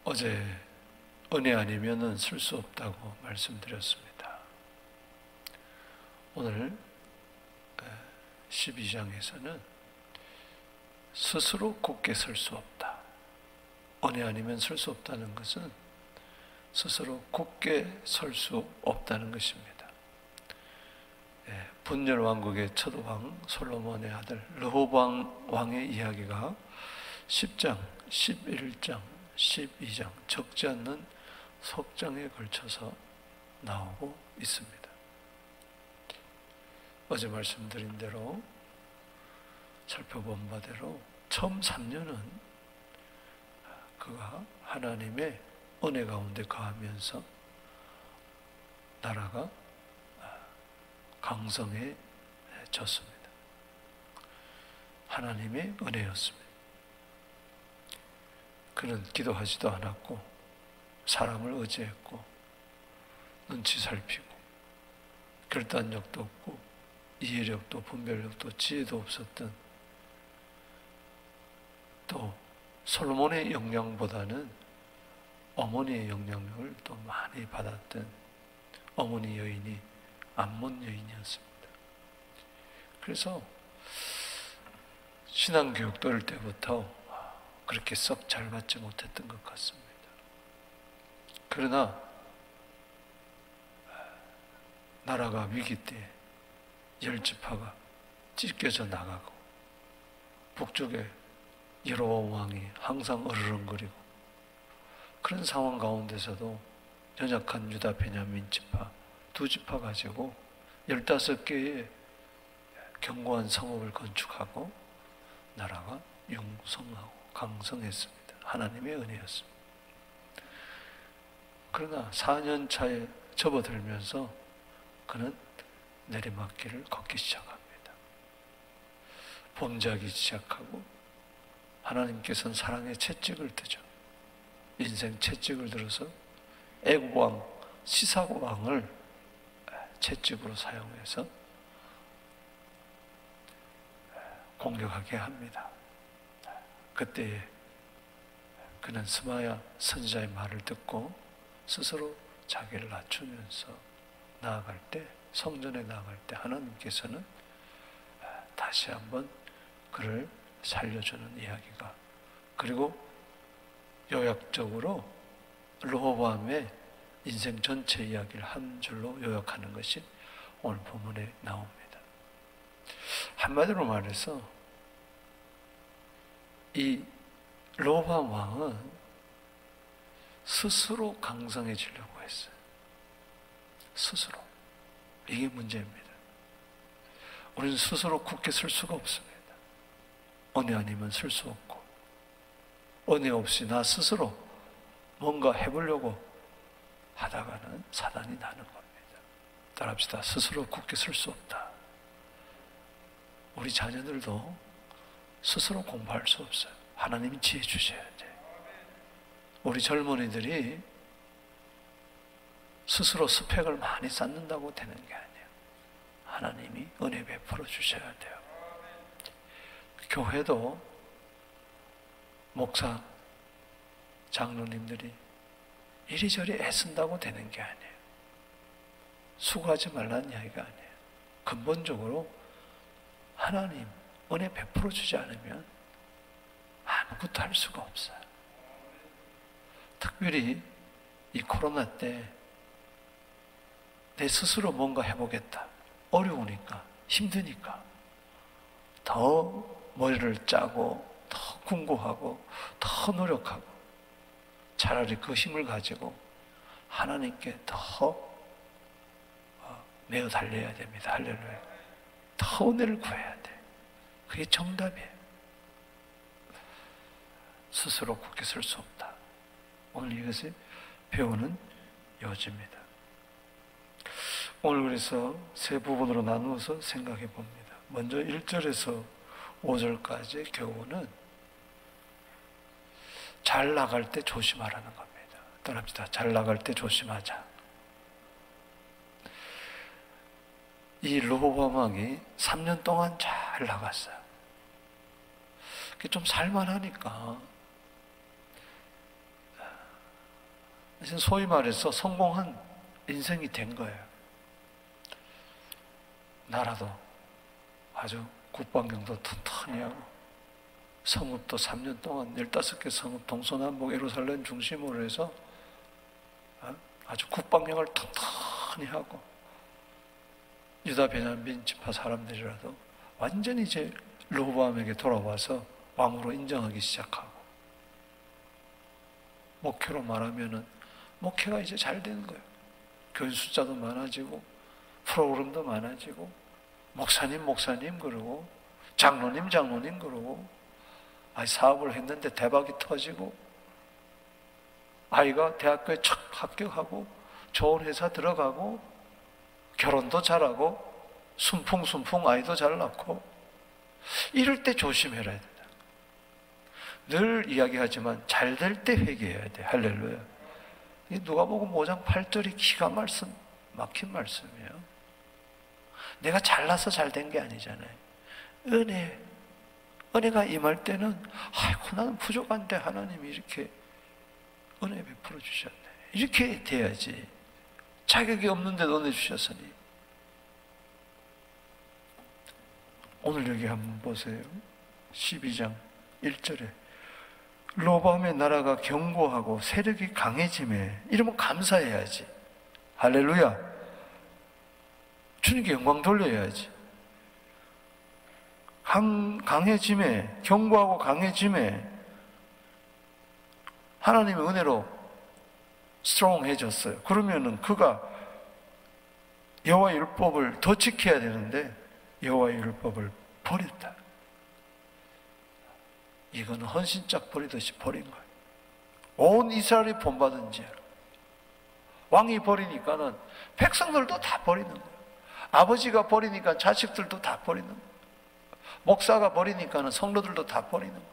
어제 은혜 아니면은 쓸 수 없다고 말씀드렸습니다. 오늘 12장에서는 스스로 굳게 설 수 없다. 은혜 아니면 설 수 없다는 것은 스스로 굳게 설 수 없다는 것입니다. 분열 왕국의 첫 왕 솔로몬의 아들 르호보암 왕의 이야기가 10장, 11장, 12장 적지 않는 속장에 걸쳐서 나오고 있습니다. 어제 말씀드린 대로 살펴본 바대로 처음 3년은 그가 하나님의 은혜 가운데 거하면서 나라가 강성해졌습니다. 하나님의 은혜였습니다. 그는 기도하지도 않았고 사람을 의지했고 눈치 살피고 결단력도 없고 이해력도 분별력도 지혜도 없었던, 또 솔로몬의 영향보다는 어머니의 영향력을 또 많이 받았던 어머니 여인이 암몬 여인이었습니다. 그래서 신앙교육 들을 때부터 그렇게 썩 잘 받지 못했던 것 같습니다. 그러나 나라가 위기 때 10지파가 찢겨져 나가고 북쪽에 여로보암 왕이 항상 으르렁거리고 그런 상황 가운데서도 연약한 유다 베냐민 지파 2지파 가지고 15개의 견고한 성읍을 건축하고 나라가 융성하고 강성했습니다. 하나님의 은혜였습니다. 그러나 4년 차에 접어들면서 그는 내리막길을 걷기 시작합니다. 범죄하기 시작하고 하나님께서는 사랑의 채찍을 드죠. 인생 채찍을 들어서 애국왕 시삭왕을 채찍으로 사용해서 공격하게 합니다. 그때에 그는 스마야 선지자의 말을 듣고 스스로 자기를 낮추면서 나아갈 때, 성전에 나아갈 때 하나님께서는 다시 한번 그를 살려주는 이야기가, 그리고 요약적으로 르호보암의 인생 전체 이야기를 한 줄로 요약하는 것이 오늘 본문에 나옵니다. 한마디로 말해서 이 르호보암 왕은 스스로 강성해지려고 했어요. 스스로. 이게 문제입니다. 우리는 스스로 굳게 설 수가 없습니다. 은혜 아니면 설 수 없고, 은혜 없이 나 스스로 뭔가 해보려고 하다가는 사단이 나는 겁니다. 따라합시다. 스스로 굳게 설 수 없다. 우리 자녀들도 스스로 공부할 수 없어요. 하나님이 지혜 주셔야 돼. 우리 젊은이들이 스스로 스펙을 많이 쌓는다고 되는 게 아니에요. 하나님이 은혜 베풀어 주셔야 돼요. 교회도 목사, 장로님들이 이리저리 애쓴다고 되는 게 아니에요. 수고하지 말라는 이야기가 아니에요. 근본적으로 하나님 은혜 베풀어 주지 않으면 아무것도 할 수가 없어요. 특별히 이 코로나 때 내 스스로 뭔가 해보겠다. 어려우니까, 힘드니까 더 머리를 짜고 더 궁고하고 더 노력하고, 차라리 그 힘을 가지고 하나님께 더 매어 달려야 됩니다. 할렐루야. 더 은혜를 구해야 돼. 그게 정답이에요. 스스로 굳게 설 수 없다. 오늘 이것을 배우는 요지입니다. 오늘 그래서 세 부분으로 나누어서 생각해 봅니다. 먼저 1절에서 5절까지의 교훈은 잘 나갈 때 조심하라는 겁니다. 따라합시다. 잘 나갈 때 조심하자. 이 르호보암 왕이 3년 동안 잘 나갔어요. 좀 살만하니까 소위 말해서 성공한 인생이 된 거예요. 나라도 아주 국방경도 튼튼히 하고 성읍도 3년 동안 15개 성읍 동서남북 예루살렘 중심으로 해서 아주 국방력을 튼튼히 하고 유다 베냐민 지파 사람들이라도 완전히 이제 르호보암에게 돌아와서 왕으로 인정하기 시작하고, 목회로 말하면은 목회가 이제 잘 되는 거예요. 교인 숫자도 많아지고 프로그램도 많아지고 목사님 그러고 장로님 그러고 사업을 했는데 대박이 터지고 아이가 대학교에 척 합격하고 좋은 회사 들어가고 결혼도 잘하고 순풍 아이도 잘 낳고, 이럴 때 조심해라 된다. 늘 이야기하지만 잘 될 때 회개해야 돼. 할렐루야. 누가복음 5장 8절이 기가 막힌 말씀이에요. 내가 잘나서 잘 된 게 아니잖아요. 은혜가 임할 때는 아이고 나는 부족한데 하나님이 이렇게 은혜 베풀어 주셨네, 이렇게 돼야지. 자격이 없는데도 은혜 주셨으니. 오늘 여기 한번 보세요. 12장 1절에 르호보암의 나라가 견고하고 세력이 강해짐에, 이러면 감사해야지. 할렐루야. 주님께 영광 돌려야지. 강해짐에, 견고하고 강해짐에 하나님의 은혜로 스트롱해졌어요. 그러면은 그가 여호와의 율법을 더 지켜야 되는데 여호와의 율법을 버렸다. 이거는 헌신짝 버리듯이 버린 거예요. 온 이스라엘이 본받은 죄. 왕이 버리니까는 백성들도 다 버리는 거예요. 아버지가 버리니까 자식들도 다 버리는 거예요. 목사가 버리니까는 성도들도 다 버리는 거예요.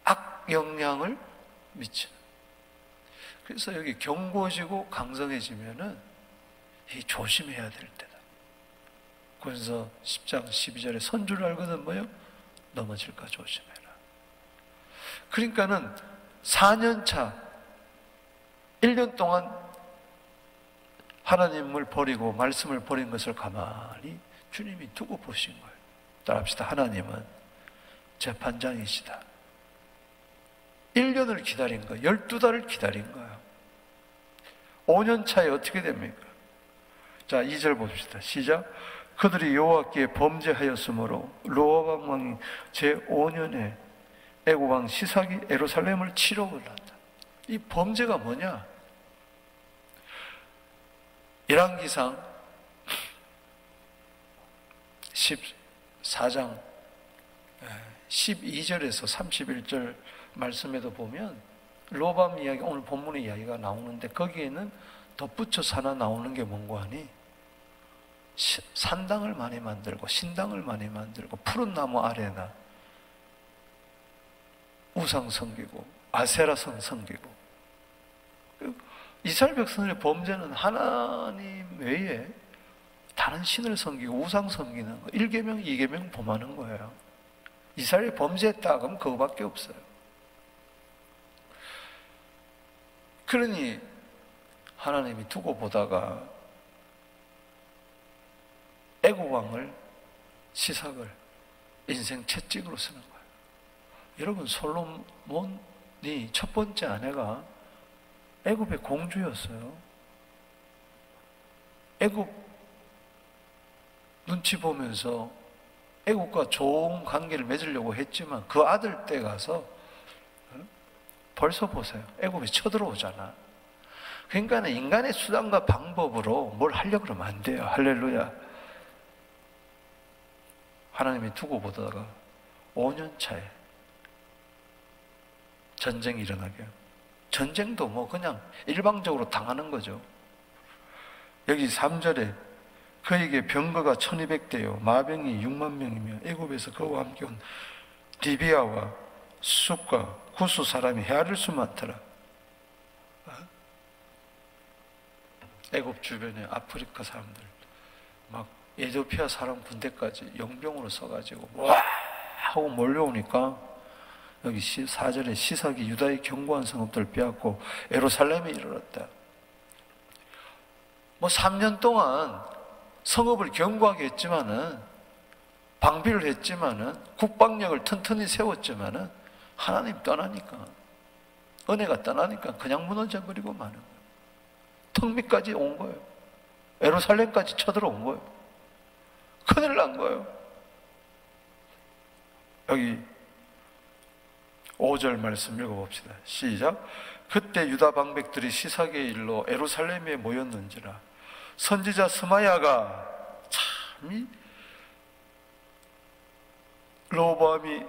악영향을 미치는. 그래서 여기 견고해지고 강성해지면은 이 조심해야 될 때다. 그래서 10장 12절에 선줄 알거든 뭐요? 넘어질까 조심해라. 그러니까는 4년 차 1년 동안 하나님을 버리고 말씀을 버린 것을 가만히 주님이 두고 보신 거예요. 따라합시다. 하나님은 재판장이시다. 1년을 기다린 거예요. 12달을 기다린 거예요. 5년 차에 어떻게 됩니까? 자, 2절 봅시다. 시작. 그들이 여호와께 범죄하였으므로 르호보암 왕이 제5년에 애굽 왕 시삭이 예루살렘을 치러 올랐다. 이 범죄가 뭐냐? 열왕기상 14장 12절에서 31절 말씀에도 보면 르호보암 이야기, 오늘 본문의 이야기가 나오는데 거기에는 덧붙여서 하나 나오는 게 뭔고 하니, 산당을 많이 만들고 신당을 많이 만들고 푸른 나무 아래나 우상 섬기고 아세라성 섬기고. 이스라엘 백성들의 범죄는 하나님 외에 다른 신을 섬기고 우상 섬기는 거, 1계명 2계명 범하는 거예요. 이스라엘이 범죄했다 그러면 그거밖에 없어요. 그러니 하나님이 두고 보다가 애굽 왕을 시삭을 인생 채찍으로 쓰는 거예요. 여러분, 솔로몬이 첫 번째 아내가 애굽의 공주였어요. 애굽 눈치 보면서 애굽과 좋은 관계를 맺으려고 했지만 그 아들 때 가서 벌써 보세요. 애굽이 쳐들어오잖아. 그러니까 인간의 수단과 방법으로 뭘 하려고 그러면 안 돼요. 할렐루야. 하나님이 두고 보다가 5년 차에 전쟁이 일어나게. 전쟁도 뭐 그냥 일방적으로 당하는 거죠. 여기 3절에 그에게 병거가 1200대요 마병이 6만 명이며 애굽에서 그와 함께 온 리비아와 숲과 구스 사람이 헤아릴 수 많더라. 애굽 주변에 아프리카 사람들, 막 에티오피아 사람 군대까지 용병으로 써가지고 와 하고 몰려오니까 여기 4절에 시삭이 유다의 견고한 성읍들을 빼앗고 예루살렘에 이르렀다. 3년 동안 성읍을 견고하게 했지만은, 방비를 했지만은, 국방력을 튼튼히 세웠지만은 하나님 떠나니까, 은혜가 떠나니까 그냥 무너져 버리고 마는 거예요. 턱 밑까지 온 거예요. 예루살렘까지 쳐들어온 거예요. 큰일 난 거예요. 여기 5절 말씀 읽어봅시다. 시작. 그때 유다 방백들이 시삭의 일로 예루살렘에 모였는지라 선지자 스마야가 참 로보암이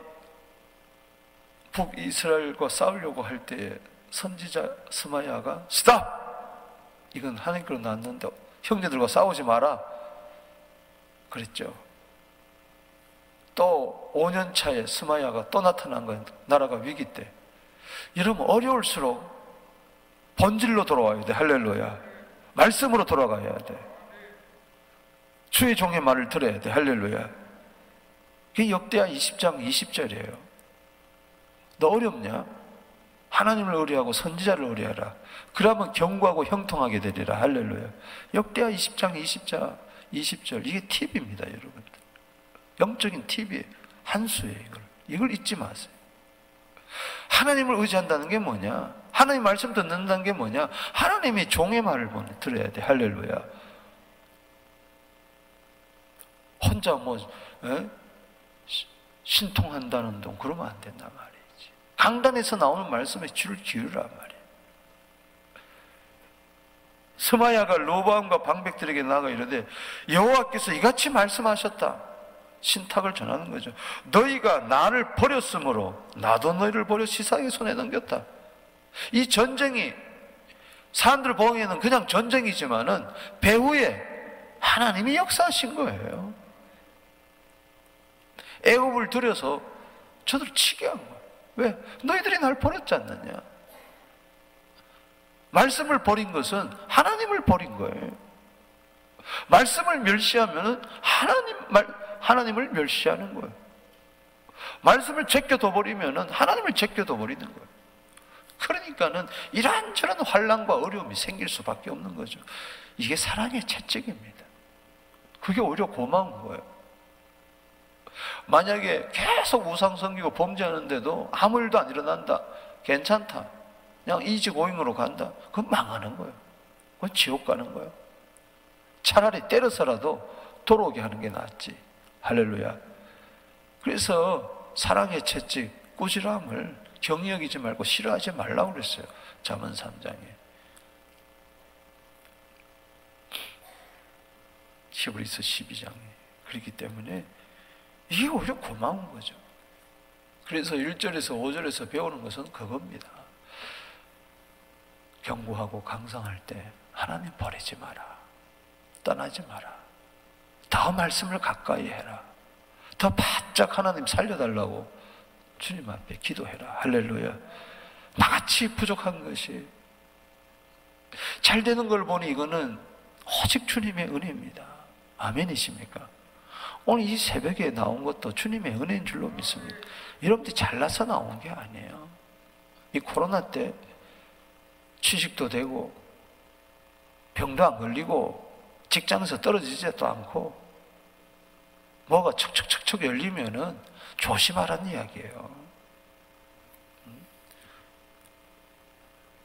북이스라엘과 싸우려고 할 때에 선지자 스마야가 스탑! 이건 하나님께로 났는데 형제들과 싸우지 마라 그랬죠. 또 5년 차에 스마야가 또 나타난 거예요. 나라가 위기 때. 이러면 어려울수록 본질로 돌아와야 돼. 할렐루야. 말씀으로 돌아가야 돼. 주의 종의 말을 들어야 돼. 할렐루야. 그게 역대하 20장 20절이에요. 너 어렵냐? 하나님을 의뢰하고 선지자를 의뢰하라. 그러면 견고하고 형통하게 되리라. 할렐루야. 역대하 20장 20절 이게 팁입니다, 여러분들. 영적인 팁이에요. 한 수예요. 이걸 잊지 마세요. 하나님을 의지한다는 게 뭐냐? 하나님 말씀 듣는다는 게 뭐냐? 하나님이 종의 말을 들어야 돼. 할렐루야. 혼자 신통한다는 동 그러면 안 된단 말이지. 강단에서 나오는 말씀에 귀를 기울이란 말이에요. 스마야가 로보암과 방백들에게 나아가 이르되 여호와께서 이같이 말씀하셨다. 신탁을 전하는 거죠. 너희가 나를 버렸으므로 나도 너희를 버려 시삭의 손에 넘겼다. 이 전쟁이 사람들 보기에는 그냥 전쟁이지만은 배후에 하나님이 역사하신 거예요. 애굽을 들여서 저들 치게 한 거예요. 왜? 너희들이 날 버렸지 않느냐. 말씀을 버린 것은 하나님을 버린 거예요. 말씀을 멸시하면 하나님을 멸시하는 거예요. 말씀을 제껴둬 버리면 하나님을 제껴둬 버리는 거예요. 그러니까는 이런저런 환난과 어려움이 생길 수밖에 없는 거죠. 이게 사랑의 채찍입니다. 그게 오히려 고마운 거예요. 만약에 계속 우상 섬기고 범죄하는데도 아무 일도 안 일어난다. 괜찮다. 그냥 이지고잉으로 간다. 그건 망하는 거예요. 그건 지옥 가는 거예요. 차라리 때려서라도 돌아오게 하는 게 낫지. 할렐루야. 그래서 사랑의 채찍, 꾸지람을 경히 여기지 말고 싫어하지 말라고 그랬어요. 잠언 3장에. 히브리서 12장에. 그렇기 때문에 이게 오히려 고마운 거죠. 그래서 1절에서 5절에서 배우는 것은 그겁니다. 경고하고 강성할 때 하나님 버리지 마라. 떠나지 마라. 더 말씀을 가까이 해라. 더 바짝 하나님 살려달라고 주님 앞에 기도해라. 할렐루야. 나같이 부족한 것이 잘 되는 걸 보니 이거는 오직 주님의 은혜입니다. 아멘이십니까? 오늘 이 새벽에 나온 것도 주님의 은혜인 줄로 믿습니다. 여러분들이 잘나서 나온 게 아니에요. 이 코로나 때 취직도 되고 병도 안 걸리고 직장에서 떨어지지도 않고 뭐가 척척척척 열리면은 조심하라는 이야기예요.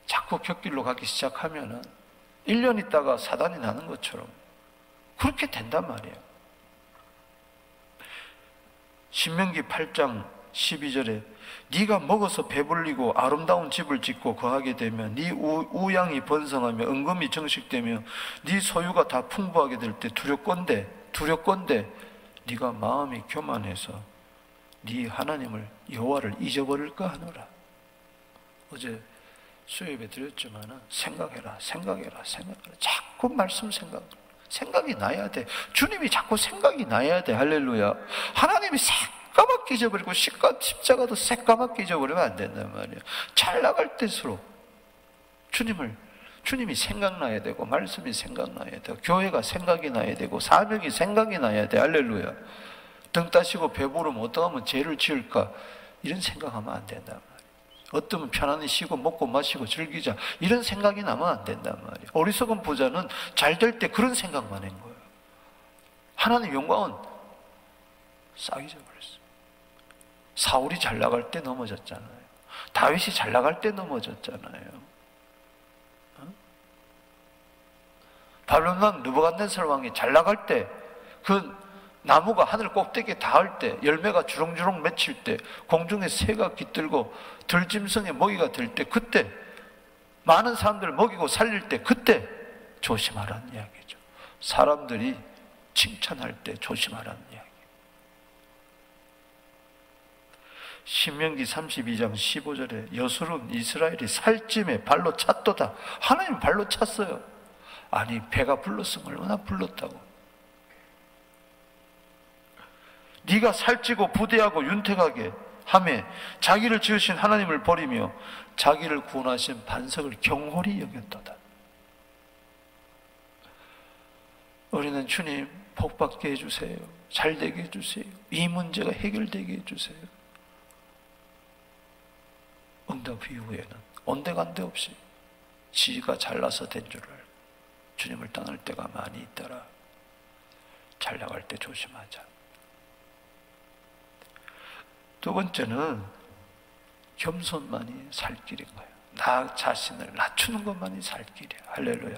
자꾸 곁길로 가기 시작하면은 1년 있다가 사단이 나는 것처럼 그렇게 된단 말이에요. 신명기 8장 12절에 네가 먹어서 배불리고 아름다운 집을 짓고 거하게 되면 네 우양이 번성하며 은금이 정식되며 네 소유가 다 풍부하게 될 때 두렵건대 네가 마음이 교만해서 네 하나님을 여호와를 잊어버릴까 하노라. 어제 수요예배 드렸지만 생각해라. 자꾸 말씀 생각이 나야 돼. 주님이 자꾸 생각이 나야 돼. 할렐루야. 하나님이 새까맣게 잊어버리고 십자가도 새까맣게 잊어버리면 안 된단 말이에요. 잘 나갈 때수록 주님이 생각나야 되고 말씀이 생각나야 되고 교회가 생각이 나야 되고 사명이 생각이 나야 돼. 할렐루야. 등 따시고 배부르면 어떡하면 죄를 지을까 이런 생각하면 안 된단 말이에요. 어떠면 편안히 쉬고 먹고 마시고 즐기자 이런 생각이 나면 안 된단 말이에요. 어리석은 부자는 잘 될 때 그런 생각만 한 거예요. 하나님 영광은 싹 잊어버렸어요. 사울이 잘 나갈 때 넘어졌잖아요. 다윗이 잘 나갈 때 넘어졌잖아요. 바벨론 느부갓네살 왕이 잘 나갈 때, 그 나무가 하늘 꼭대기에 닿을 때, 열매가 주렁주렁 맺힐 때, 공중에 새가 깃들고 들짐승의 먹이가 될 때, 그때 많은 사람들을 먹이고 살릴 때, 그때 조심하라는 이야기죠. 사람들이 칭찬할 때 조심하라는 이야기. 신명기 32장 15절에 여술은 이스라엘이 살찜에 발로 찼도다. 하나님 발로 찼어요. 아니, 배가 불렀으면 얼마나 불렀다고. 네가 살찌고 부대하고 윤택하게 하며 자기를 지으신 하나님을 버리며 자기를 구원하신 반석을 경홀히 여겼도다. 우리는 주님 복받게 해주세요. 잘되게 해주세요. 이 문제가 해결되게 해주세요. 응답 이후에는 온데간데 없이 지가 잘나서 된 줄을 알고 주님을 떠날 때가 많이 있더라. 잘 나갈 때 조심하자. 두 번째는 겸손만이 살 길인 거예요. 나 자신을 낮추는 것만이 살 길이에요. 할렐루야.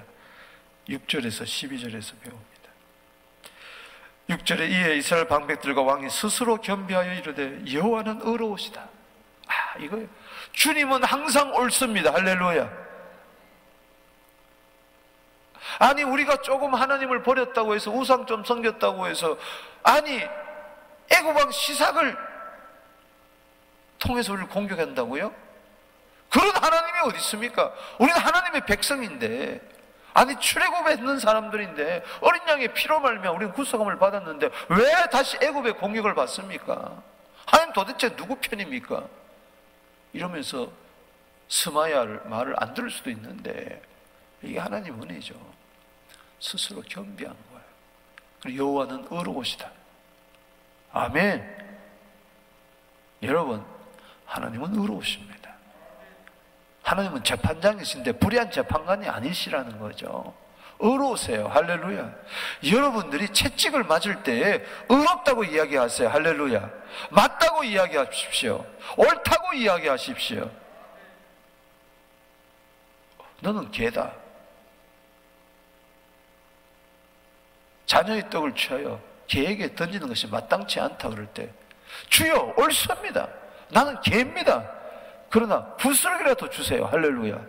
6절에서 12절에서 배웁니다. 6절에 이에 이스라엘 방백들과 왕이 스스로 겸비하여 이르되 여호와는 의로우시다. 이거예요. 주님은 항상 옳습니다. 할렐루야. 아니, 우리가 조금 하나님을 버렸다고 해서 우상 좀 섬겼다고 해서, 아니 애굽 왕 시삭을 통해서 우리를 공격한다고요? 그런 하나님이 어디 있습니까? 우리는 하나님의 백성인데, 아니 출애굽에 있는 사람들인데, 어린 양의 피로 말미암아 우리는 구속함을 받았는데 왜 다시 애굽의 공격을 받습니까? 하나님 도대체 누구 편입니까? 이러면서 스마야를 말을 안 들을 수도 있는데, 이게 하나님 은혜죠. 스스로 겸비한 거예요. 그리고 여호와는 의로우시다. 아멘. 여러분, 하나님은 의로우십니다. 하나님은 재판장이신데 불의한 재판관이 아니시라는 거죠. 의로우세요. 할렐루야. 여러분들이 채찍을 맞을 때에 의롭다고 이야기하세요. 할렐루야. 맞다고 이야기하십시오. 옳다고 이야기하십시오. 너는 개다. 자녀의 떡을 취하여 개에게 던지는 것이 마땅치 않다 그럴 때, 주여 옳습니다. 나는 개입니다. 그러나 부스러기라도 주세요. 할렐루야.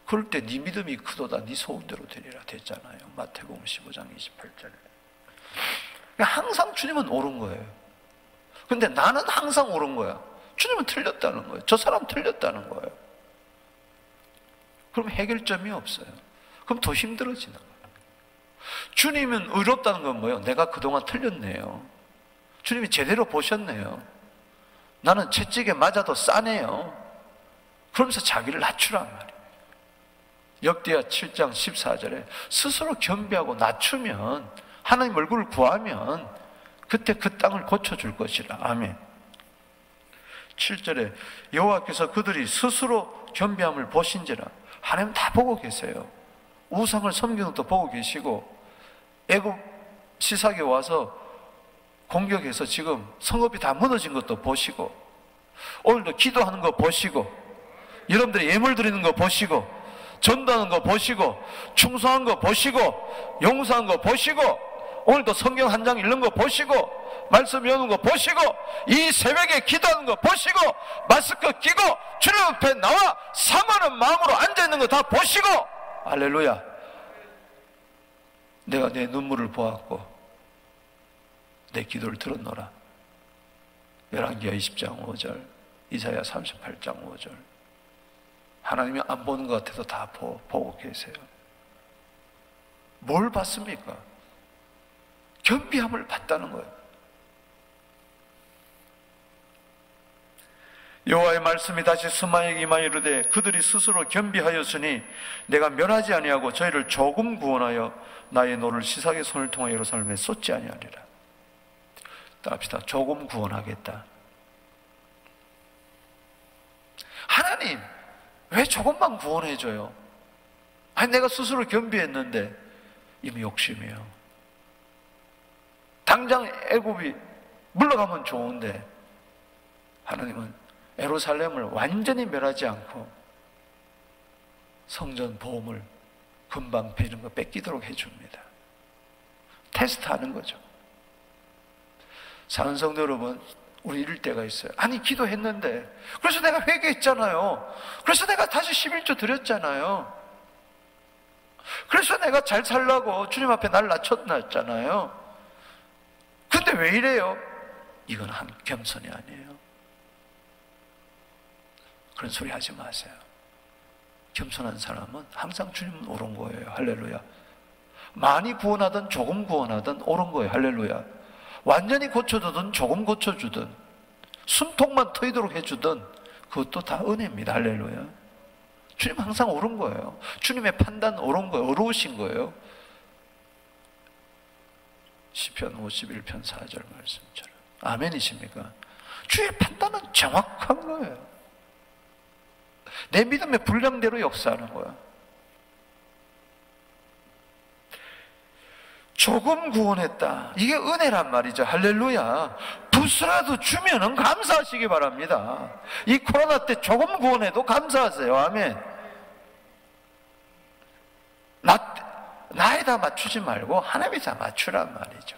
그럴 때 네 믿음이 크도다. 네 소원대로 되리라 됐잖아요. 마태복음 15장 28절에. 항상 주님은 옳은 거예요. 근데 나는 항상 옳은 거야. 주님은 틀렸다는 거예요. 저 사람 틀렸다는 거예요. 그럼 해결점이 없어요. 그럼 더 힘들어지는 거예요. 주님은 의롭다는 건 뭐예요? 내가 그동안 틀렸네요. 주님이 제대로 보셨네요. 나는 채찍에 맞아도 싸네요. 그러면서 자기를 낮추란 말이에요. 역대하 7장 14절에 스스로 겸비하고 낮추면, 하나님 얼굴을 구하면 그때 그 땅을 고쳐줄 것이라. 아멘. 7절에 여호와께서 그들이 스스로 겸비함을 보신지라. 하나님 다 보고 계세요. 우상을 섬기는 것도 보고 계시고, 애굽 시삭에 와서 공격해서 지금 성읍이 다 무너진 것도 보시고, 오늘도 기도하는 거 보시고, 여러분들이 예물 드리는 거 보시고, 전도하는 거 보시고, 충성한 거 보시고, 용서한 거 보시고, 오늘도 성경 한 장 읽는 거 보시고, 말씀 외우는 거 보시고, 이 새벽에 기도하는 거 보시고, 마스크 끼고 주님 앞에 나와 사모하는 마음으로 앉아있는 거 다 보시고, 할렐루야. 내가 내 눈물을 보았고 내 기도를 들었노라. 열왕기하 20장 5절, 이사야 38장 5절. 하나님이 안 보는 것 같아도 다 보고 계세요. 뭘 봤습니까? 겸비함을 봤다는 거예요. 여호와의 말씀이 다시 스마야에게 임하여 이르되 그들이 스스로 겸비하였으니 내가 멸하지 아니하고 저희를 조금 구원하여 나의 노를 시삭의 손을 통하여 예루살렘에 쏟지 아니하리라. 따라합시다. 조금 구원하겠다. 하나님 왜 조금만 구원해줘요? 아니 내가 스스로 겸비했는데. 이미 욕심이에요. 당장 애굽이 물러가면 좋은데 하나님은 예루살렘을 완전히 멸하지 않고 성전 보험을 금방패 이런 거 뺏기도록 해줍니다. 테스트하는 거죠. 사는 성도 여러분, 우리 이럴 때가 있어요. 아니 기도했는데, 그래서 내가 회개했잖아요. 그래서 내가 다시 11조 드렸잖아요. 그래서 내가 잘 살라고 주님 앞에 날 낮춰놨잖아요. 근데 왜 이래요? 이건 한 겸손이 아니에요. 그런 소리 하지 마세요. 겸손한 사람은 항상 주님은 옳은 거예요. 할렐루야. 많이 구원하든 조금 구원하든 옳은 거예요. 할렐루야. 완전히 고쳐주든 조금 고쳐주든 숨통만 트이도록 해주든 그것도 다 은혜입니다. 할렐루야. 주님 항상 옳은 거예요. 주님의 판단 옳은 거예요. 어려우신 거예요. 시편 51편 4절 말씀처럼. 아멘이십니까? 주의 판단은 정확한 거예요. 내 믿음의 분량대로 역사하는 거야. 조금 구원했다. 이게 은혜란 말이죠. 할렐루야. 부스라도 주면은 감사하시기 바랍니다. 이 코로나 때 조금 구원해도 감사하세요. 아멘. 나에다 맞추지 말고 하나님에다 맞추란 말이죠.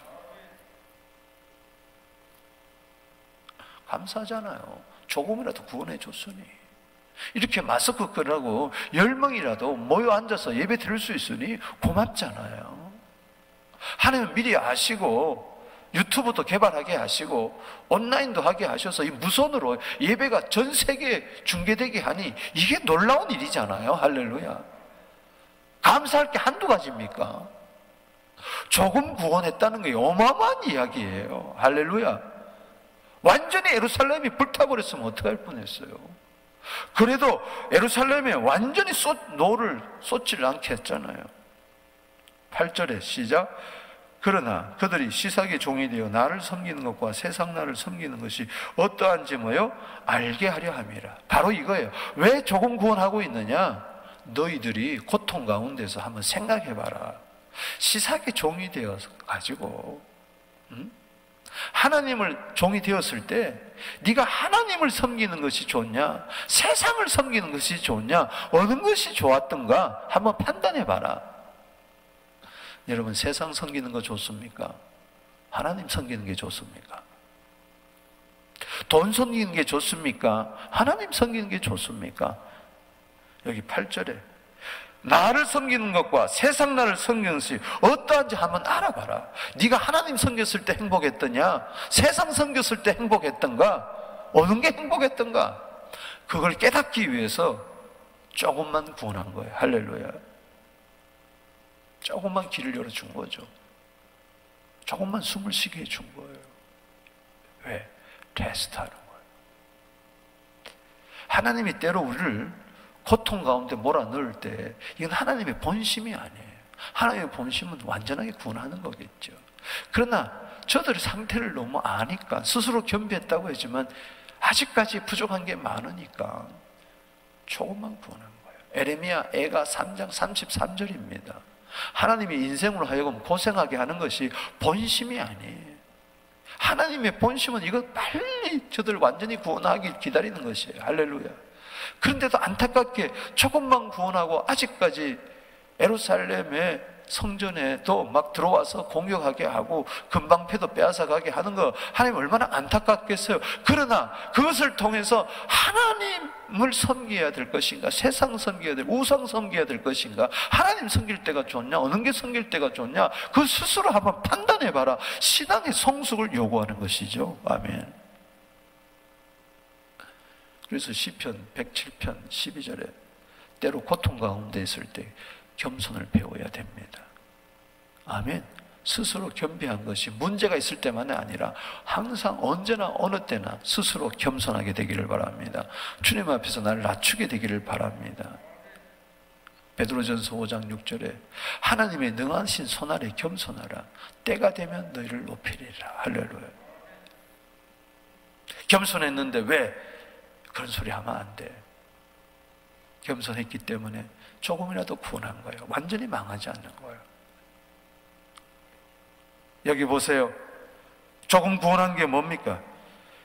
감사하잖아요. 조금이라도 구원해 줬으니. 이렇게 마스크 끄라고 10명이라도 모여 앉아서 예배 드릴 수 있으니 고맙잖아요. 하나님은 미리 아시고 유튜브도 개발하게 하시고 온라인도 하게 하셔서 이 무선으로 예배가 전 세계에 중계되게 하니 이게 놀라운 일이잖아요. 할렐루야. 감사할 게 한두 가지입니까? 조금 구원했다는 게 어마어마한 이야기예요. 할렐루야. 완전히 예루살렘이 불타버렸으면 어떡할 뻔했어요. 그래도 예루살렘에 완전히 노를 쏟지를 않게 했잖아요. 8절에 시작. 그러나 그들이 시삭의 종이 되어 나를 섬기는 것과 세상 나를 섬기는 것이 어떠한지 뭐요? 알게 하려 함이라. 바로 이거예요. 왜 조금 구원하고 있느냐? 너희들이 고통 가운데서 한번 생각해봐라. 시삭의 종이 되어서 가지고 하나님을 종이 되었을 때 네가 하나님을 섬기는 것이 좋냐, 세상을 섬기는 것이 좋냐, 어느 것이 좋았던가 한번 판단해봐라. 여러분, 세상 섬기는 거 좋습니까? 하나님 섬기는 게 좋습니까? 돈 섬기는 게 좋습니까? 하나님 섬기는 게 좋습니까? 여기 8절에 나를 섬기는 것과 세상 나를 섬기는 것이 어떠한지 한번 알아봐라. 네가 하나님 섬겼을 때 행복했더냐, 세상 섬겼을 때 행복했던가, 어느 게 행복했던가, 그걸 깨닫기 위해서 조금만 구원한 거예요. 할렐루야. 조금만 길을 열어준 거죠. 조금만 숨을 쉬게 해준 거예요. 왜? 테스트하는 거예요. 하나님이 때로 우리를 고통 가운데 몰아넣을 때 이건 하나님의 본심이 아니에요. 하나님의 본심은 완전하게 구원하는 거겠죠. 그러나 저들의 상태를 너무 아니까 스스로 겸비했다고 했지만 아직까지 부족한 게 많으니까 조금만 구원한 거예요. 에레미야 애가 3장 33절입니다. 하나님이 인생으로 하여금 고생하게 하는 것이 본심이 아니에요. 하나님의 본심은 이거 빨리 저들 완전히 구원하길 기다리는 것이에요. 할렐루야. 그런데도 안타깝게 조금만 구원하고 아직까지 예루살렘의 성전에도 막 들어와서 공격하게 하고 금방패도 빼앗아가게 하는 거 하나님 얼마나 안타깝겠어요. 그러나 그것을 통해서 하나님을 섬겨야 될 것인가, 세상 섬겨야 될, 우상 섬겨야 될 것인가, 하나님 섬길 때가 좋냐, 어느 게 섬길 때가 좋냐, 그 스스로 한번 판단해봐라. 신앙의 성숙을 요구하는 것이죠. 아멘. 그래서 시편 107편 12절에 때로 고통 가운데 있을 때 겸손을 배워야 됩니다. 아멘. 스스로 겸비한 것이 문제가 있을 때만이 아니라 항상 언제나 어느 때나 스스로 겸손하게 되기를 바랍니다. 주님 앞에서 나를 낮추게 되기를 바랍니다. 베드로전서 5장 6절에 하나님의 능하신 손아래 겸손하라. 때가 되면 너희를 높이리라. 할렐루야. 겸손했는데 왜? 그런 소리 하면 안 돼. 겸손했기 때문에 조금이라도 구원한 거예요. 완전히 망하지 않는 거예요. 여기 보세요. 조금 구원한 게 뭡니까?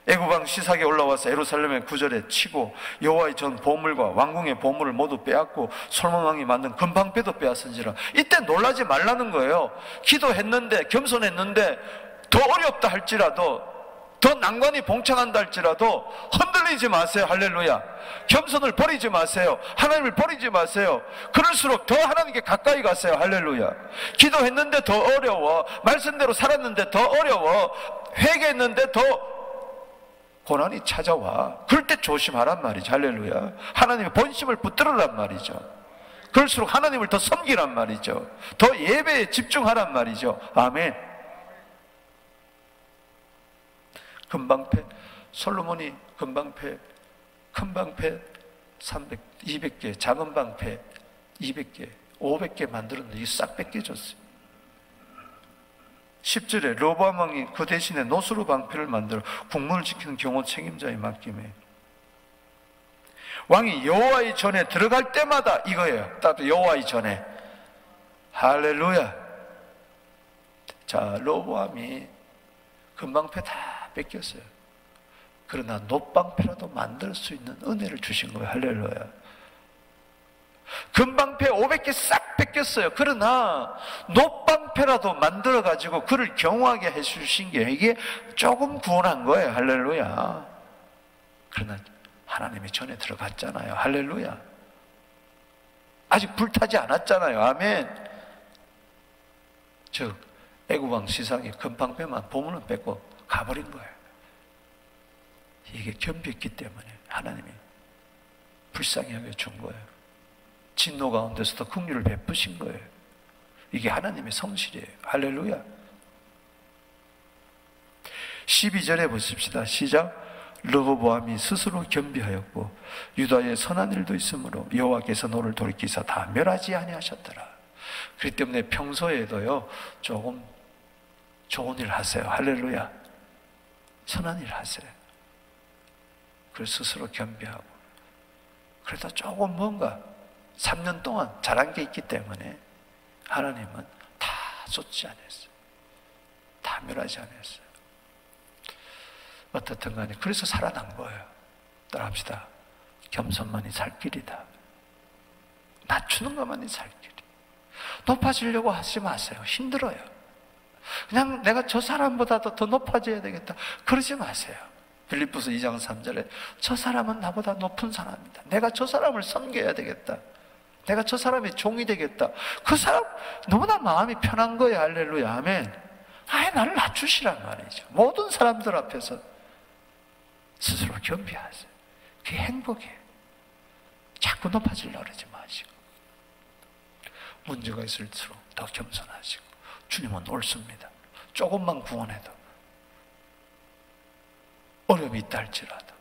애굽왕 시삭에 올라와서 예루살렘의 구절에 치고 여호와의 전 보물과 왕궁의 보물을 모두 빼앗고 솔몬 왕이 만든 금방패도 빼앗은지라. 이때 놀라지 말라는 거예요. 기도했는데, 겸손했는데 더 어렵다 할지라도, 더 난관이 봉착한다 할지라도 흔들리지 마세요. 할렐루야. 겸손을 버리지 마세요. 하나님을 버리지 마세요. 그럴수록 더 하나님께 가까이 가세요. 할렐루야. 기도했는데 더 어려워, 말씀대로 살았는데 더 어려워, 회개했는데 더 고난이 찾아와. 그럴 때 조심하란 말이죠. 할렐루야. 하나님의 본심을 붙들으란 말이죠. 그럴수록 하나님을 더 섬기란 말이죠. 더 예배에 집중하란 말이죠. 아멘. 금방패, 솔로몬이 금방패, 큰 방패 200개, 작은 방패 200개, 500개 만들었는데 이게 싹 뺏겨졌어요. 10절에 르호보암 왕이 그 대신에 노스루 방패를 만들어 국문을 지키는 경호 책임자에 맡김에, 왕이 여호와의 전에 들어갈 때마다 이거예요. 딱 여호와의 전에. 할렐루야. 자, 르호보암이 금방패 다 뺏겼어요. 그러나 놋방패라도 만들 수 있는 은혜를 주신 거예요. 할렐루야. 금방패 500개 싹 뺏겼어요. 그러나 놋방패라도 만들어가지고 그를 경호하게 해주신 게 이게 조금 구원한 거예요. 할렐루야. 그러나 하나님의 전에 들어갔잖아요. 할렐루야. 아직 불타지 않았잖아요. 아멘. 즉 애굽왕 시상이 금방패만 보물은 뺏고 가버린 거예요. 이게 겸비했기 때문에 하나님이 불쌍히 여겨준 거예요. 진노 가운데서도 긍휼을 베푸신 거예요. 이게 하나님의 성실이에요. 할렐루야. 12절에 보십시다. 시작. 르호보암이 스스로 겸비하였고 유다에 선한 일도 있으므로 여호와께서 너를 돌이키사 다 멸하지 아니하셨더라. 그렇기 때문에 평소에도요 조금 좋은 일 하세요. 할렐루야. 선한 일 하세요. 그래서 스스로 겸비하고, 그래도 조금 뭔가 3년 동안 잘한 게 있기 때문에 하나님은 다 쏟지 않았어요. 다 멸하지 않았어요. 어떻든 간에 그래서 살아난 거예요. 따라합시다. 겸손만이 살 길이다. 낮추는 것만이 살 길이. 높아지려고 하지 마세요. 힘들어요. 그냥 내가 저 사람보다도 더 높아져야 되겠다, 그러지 마세요. 빌립보서 2장 3절에 저 사람은 나보다 높은 사람이다, 내가 저 사람을 섬겨야 되겠다, 내가 저 사람의 종이 되겠다, 그 사람 너무나 마음이 편한 거예요. 할렐루야. 아멘. 아예 나를 낮추시란 말이죠. 모든 사람들 앞에서 스스로 겸비하세요. 그게 행복이에요. 자꾸 높아지려고 그러지 마시고, 문제가 있을수록 더 겸손하시고, 주님은 옳습니다. 조금만 구원해도, 어려움이 있다 할지라도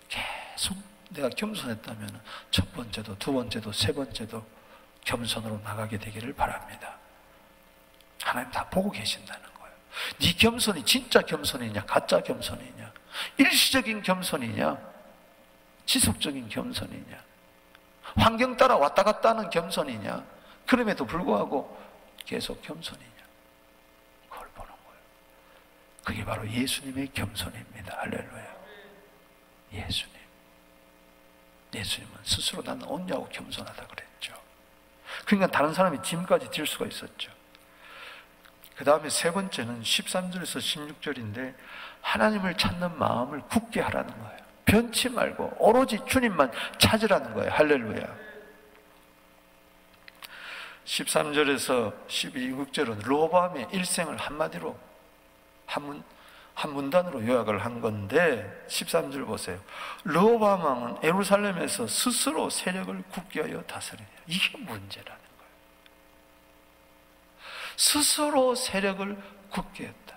계속 내가 겸손했다면 첫 번째도 두 번째도 세 번째도 겸손으로 나가게 되기를 바랍니다. 하나님 다 보고 계신다는 거예요. 네 겸손이 진짜 겸손이냐 가짜 겸손이냐, 일시적인 겸손이냐 지속적인 겸손이냐, 환경 따라 왔다 갔다 하는 겸손이냐, 그럼에도 불구하고 계속 겸손이냐, 그걸 보는 거예요. 그게 바로 예수님의 겸손입니다. 할렐루야. 예수님은 스스로 나는 온유하고 겸손하다 그랬죠. 그러니까 다른 사람이 짐까지 질 수가 있었죠. 그 다음에 세 번째는 13절에서 16절인데 하나님을 찾는 마음을 굳게 하라는 거예요. 변치 말고 오로지 주님만 찾으라는 거예요. 할렐루야. 13절에서 12절은 르호보암의 일생을 한마디로 한 문단으로 요약을 한 건데, 13절 보세요. 르호보암 왕은 예루살렘에서 스스로 세력을 굳게 하여 다스리냐. 이게 문제라는 거예요. 스스로 세력을 굳게 했다.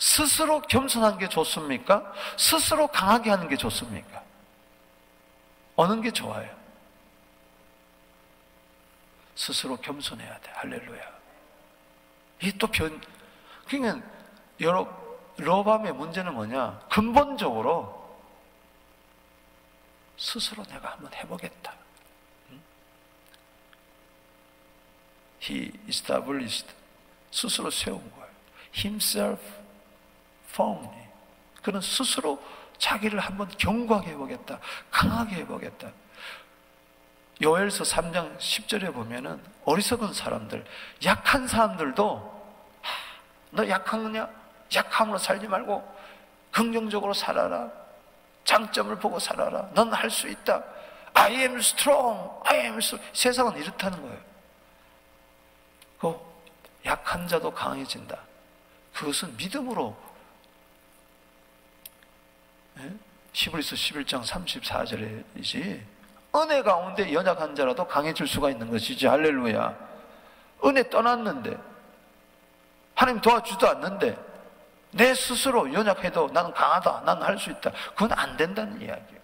스스로 겸손한 게 좋습니까? 스스로 강하게 하는 게 좋습니까? 어느 게 좋아요? 스스로 겸손해야 돼. 할렐루야. 이게 또 그러니까 르호보암의 문제는 뭐냐? 근본적으로 스스로 내가 한번 해보겠다. He established. 스스로 세운 거예요. Himself found. 그는 스스로 자기를 한번 견고하게 해보겠다. 강하게 해보겠다. 요엘서 3장 10절에 보면은 어리석은 사람들, 약한 사람들도 너 약하느냐? 약함으로 살지 말고 긍정적으로 살아라. 장점을 보고 살아라. 넌 할 수 있다. I am strong. I am strong. 세상은 이렇다는 거예요. 그 약한 자도 강해진다. 그것은 믿음으로 히브리서 11장 34절이지 은혜 가운데 연약한 자라도 강해질 수가 있는 것이지. 할렐루야. 은혜 떠났는데 하나님 도와주지도 않는데 내 스스로 연약해도 나는 강하다, 나는 할 수 있다, 그건 안 된다는 이야기예요.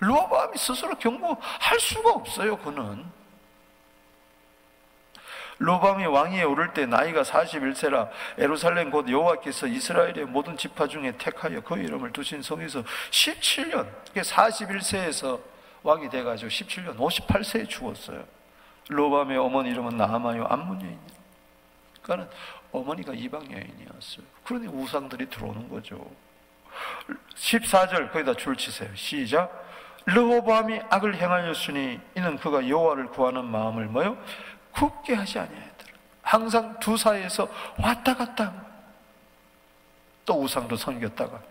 르호보암이 스스로 견고할 수가 없어요. 그는 르호보암이 왕위에 오를 때 나이가 41세라 예루살렘 곧 여호와께서 이스라엘의 모든 지파 중에 택하여 그 이름을 두신 성에서 17년, 41세에서 왕이 돼가지고 17년, 58세에 죽었어요. 르호보암의 어머니 이름은 나아마요 암몬 여인이라. 그러니까 어머니가 이방 여인이었어요. 그러니 우상들이 들어오는 거죠. 14절 거기다 줄 치세요. 시작. 르호보암이 악을 행하였으니 이는 그가 여호와를 구하는 마음을 뭐요? 굳게 하지 아니하였더라. 항상 두 사이에서 왔다 갔다 또 우상도 섬겼다가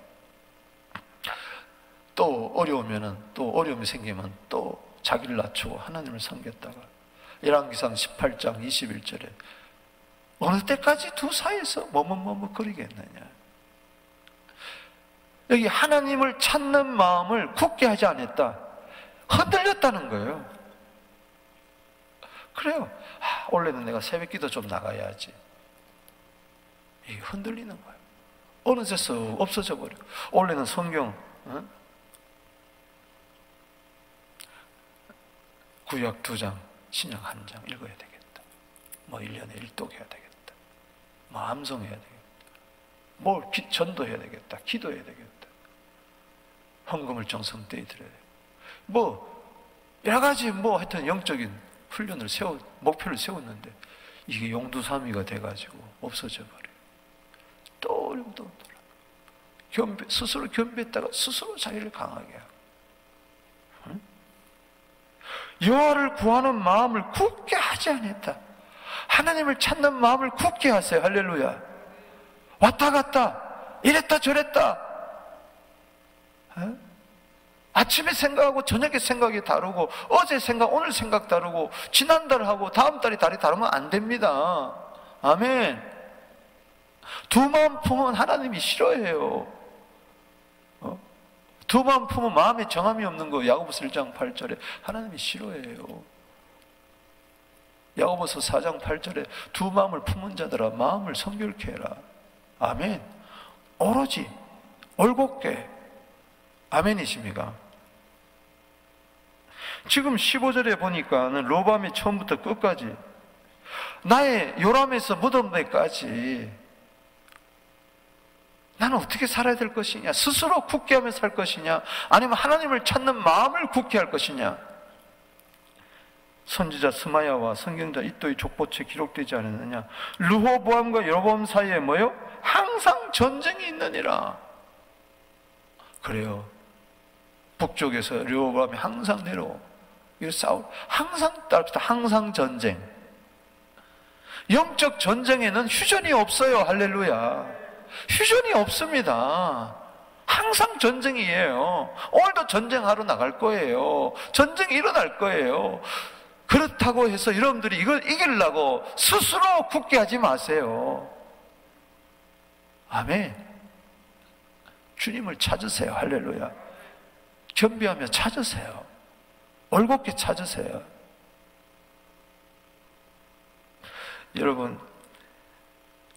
또 어려우면은 또 어려움이 생기면 또 자기를 낮추고 하나님을 섬겼다가 열왕기상 18장 21절에 어느 때까지 두 사이에서 머뭇머뭇거리겠느냐. 여기 하나님을 찾는 마음을 굳게 하지 않았다. 흔들렸다는 거예요. 그래요. 원래는 내가 새벽기도 좀 나가야지. 이게 흔들리는 거예요. 어느새 쓱 없어져 버려. 원래는 성경 구약 2장, 신약 1장 읽어야 되겠다. 뭐 1년에 1독 해야 되겠다. 뭐 암송해야 되겠다. 뭘 전도해야 되겠다. 기도해야 되겠다. 헌금을 정성되이 드려야 되겠다. 뭐 여러 가지 뭐 하여튼 영적인 훈련을 목표를 세웠는데 이게 용두사미가 돼가지고 없어져 버려요. 또 어려움도 돌아. 스스로 겸비했다가 스스로 자기를 강하게 하고. 응? 여호와를 구하는 마음을 굳게 하지 않았다. 하나님을 찾는 마음을 굳게 하세요. 할렐루야. 왔다 갔다 이랬다 저랬다. 아침에 생각하고 저녁에 생각이 다르고 어제 생각 오늘 생각 다르고 지난달하고 다음 달이 다르면 안 됩니다. 아멘. 두 마음 품으면 하나님이 싫어해요. 두 마음 품으면 마음에 정함이 없는 거 야고보서 1장 8절에 하나님이 싫어해요. 야고보서 4장 8절에 두 마음을 품은 자들아 마음을 성결케 해라. 아멘. 오로지 올곧게. 아멘이십니까? 지금 15절에 보니까는 르호보암이 처음부터 끝까지 나의 요람에서 무덤에까지 나는 어떻게 살아야 될 것이냐, 스스로 굳게 하며 살 것이냐, 아니면 하나님을 찾는 마음을 굳게 할 것이냐. 선지자 스마야와 성경자 이또의 족보책에 기록되지 않았느냐. 르호보암과 여로보암 사이에 뭐요? 항상 전쟁이 있느니라. 그래요. 북쪽에서 르호보암이 항상 내려오고 항상 따릅시다. 항상 전쟁. 영적 전쟁에는 휴전이 없어요. 할렐루야. 휴전이 없습니다. 항상 전쟁이에요. 오늘도 전쟁하러 나갈 거예요. 전쟁이 일어날 거예요. 그렇다고 해서 여러분들이 이걸 이기려고 스스로 굳게 하지 마세요. 아멘. 주님을 찾으세요. 할렐루야. 겸비하며 찾으세요. 올곧게 찾으세요. 여러분,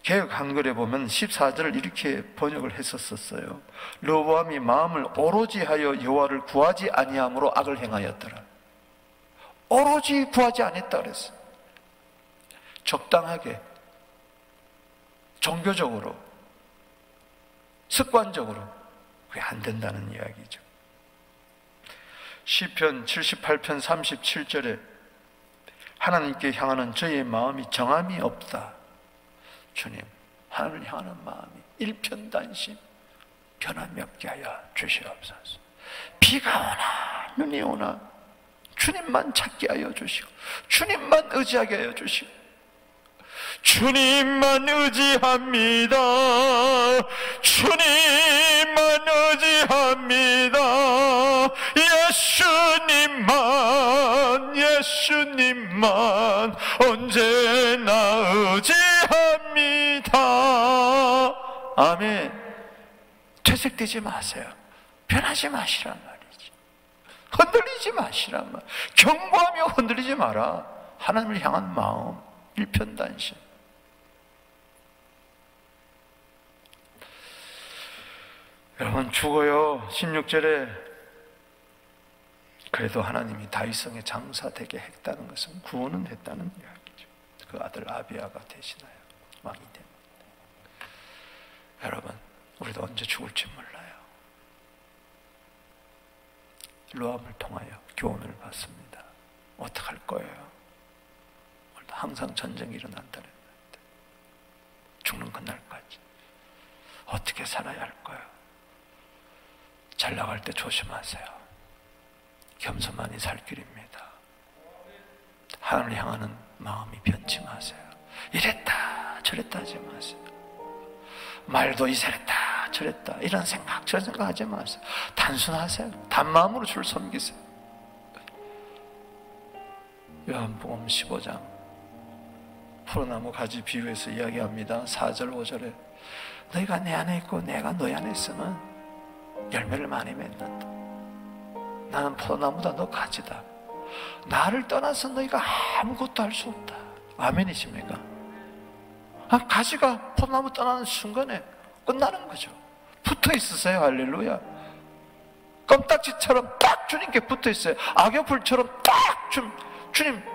개역 한글에 보면 14절을 이렇게 번역을 했었어요. 르호보암이 마음을 오로지 하여 여호와를 구하지 아니함으로 악을 행하였더라. 오로지 구하지 않았다 그랬어요. 적당하게, 종교적으로, 습관적으로 그게 안 된다는 이야기죠. 시편 78편 37절에 하나님께 향하는 저의 마음이 정함이 없다. 주님, 하나님을 향하는 마음이 일편단심 변함이 없게 하여 주시옵소서. 비가 오나 눈이 오나 주님만 찾게 하여 주시고 주님만 의지하게 하여 주시고 주님만 의지합니다. 주님만 의지합니다. 예수님만 언제나 의지합니다. 아멘. 퇴색되지 마세요. 변하지 마시란 말이지. 흔들리지 마시란 말. 경고하며 흔들리지 마라. 하나님을 향한 마음, 일편단심. 여러분, 죽어요. 16절에 그래도 하나님이 다윗성에 장사되게 했다는 것은 구원은 했다는 이야기죠. 그 아들 아비야가 대신하여 왕이 됩니다. 여러분, 우리도 언제 죽을지 몰라요. 로암을 통하여 교훈을 받습니다. 어떡할 거예요? 항상 전쟁이 일어난다는 건데 죽는 그날까지 어떻게 살아야 할까요? 잘 나갈 때 조심하세요. 겸손만이 살 길입니다. 하나님을 향하는 마음이 변치 마세요. 이랬다 저랬다 하지 마세요. 말도 이랬다 저랬다 이런 생각 저런 생각 하지 마세요. 단순하세요. 단마음으로 주를 섬기세요. 요한복음 15장 포도나무 가지 비유해서 이야기합니다. 4절 5절에 너희가 내 안에 있고 내가 너희 안에 있으면 열매를 많이 맺는다. 나는 포도나무다 너 가지다. 나를 떠나서 너희가 아무것도 할 수 없다. 아멘이십니까? 가지가 포도나무 떠나는 순간에 끝나는 거죠. 붙어 있으세요. 할렐루야. 껌딱지처럼 딱 주님께 붙어 있어요. 악여불처럼 딱 주님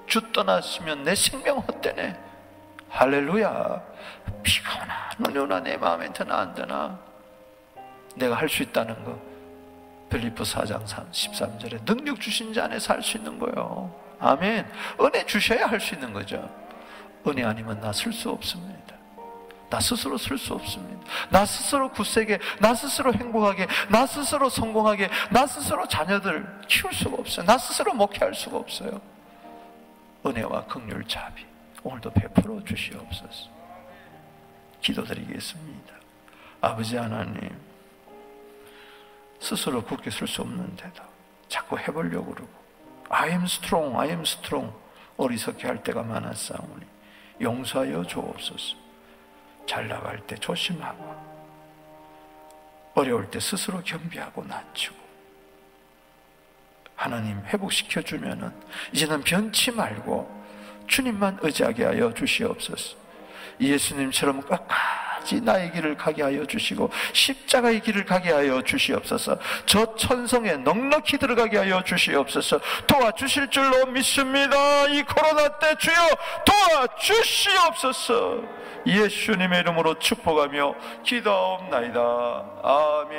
주 떠나시면 내 생명 헛되네. 할렐루야. 비가 오나 눈이 오나 내 마음에 드나 안 드나 내가 할 수 있다는 거 빌립보 4장 13절에 능력 주신 자 안에서 할 수 있는 거예요. 아멘. 은혜 주셔야 할 수 있는 거죠. 은혜 아니면 나 쓸 수 없습니다. 나 스스로 쓸 수 없습니다. 나 스스로 굳세게, 나 스스로 행복하게, 나 스스로 성공하게, 나 스스로 자녀들 키울 수가 없어요. 나 스스로 목회할 수가 없어요. 은혜와 긍휼 자비 오늘도 베풀어 주시옵소서. 기도드리겠습니다. 아버지 하나님, 스스로 굳게 설 수 없는데도 자꾸 해보려고 그러고 I am strong 어리석게 할 때가 많았사오니 용서하여 주옵소서. 잘 나갈 때 조심하고 어려울 때 스스로 겸비하고 낮추고 하나님 회복시켜 주면은 이제는 변치 말고 주님만 의지하게 하여 주시옵소서. 예수님처럼 끝까지 나의 길을 가게 하여 주시고 십자가의 길을 가게 하여 주시옵소서. 저 천성에 넉넉히 들어가게 하여 주시옵소서. 도와주실 줄로 믿습니다. 이 코로나 때 주여 도와주시옵소서. 예수님의 이름으로 축복하며 기도하옵나이다. 아멘.